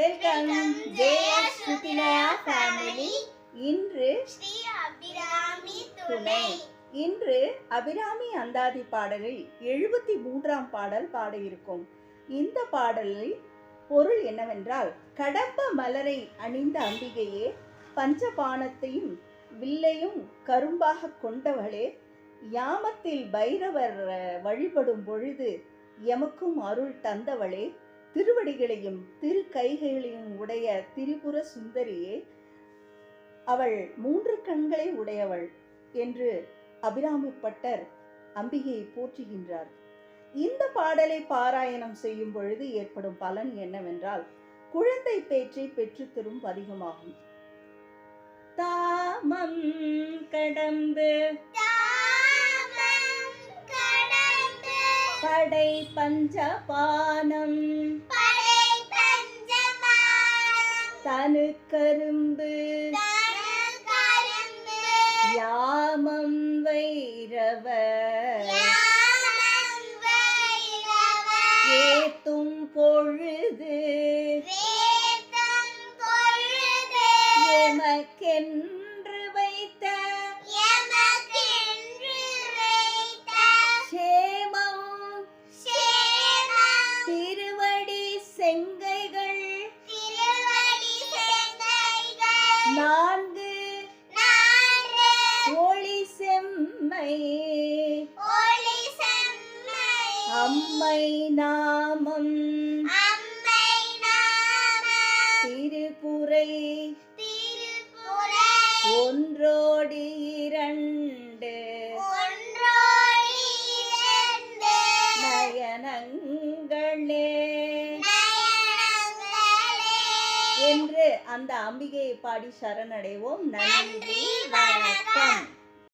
Welcome JS சுதினயா family. இன்று ஸ்ரீ அபிராமி துணை. இன்று அபிராமி அந்தாதி பாடலில் 73ஆம் பாடல் பாட இருக்கும். இந்த பாடலில் பொருள் என்னவென்றால், கடம்ப மலரை அணிந்த அம்பிகையே, பஞ்சபாணத்தையும் வில்லையும் கரும்பாக கொண்டவளே, யாமத்தில் பைரவர் வழிபடும் பொழுது எமக்கும் அருள் தந்தவளே, திருவடிகளையும் திரு கைகளையும் உடைய திரிபுர சுந்தரியே, அவள் 3 கண்களை உடையவள் என்று அபிராமிப்பட்டர் அம்பிகையை போற்றுகின்றார். இந்த பாடலை பாராயணம் செய்யும் பொழுது ஏற்படும் பலன் என்னவென்றால், குழந்தை பேற்றை பெற்றுத்தரும் பதிகமாகும். தாமம் கடம்பு படை பஞ்சபானம் தனு கரும்பு யாமம் வைரவ ஏத்தும் பொழுது எமக்கென்று வைத்த திருவடி செங்கைகள் 4 ஒளி செம்மை அம்மை நாமம் திருப்புரை ஒன்றோடு 2 நயனங்களே என்று அந்த அம்பிகையை பாடி சரணடைவோம். நன்றி.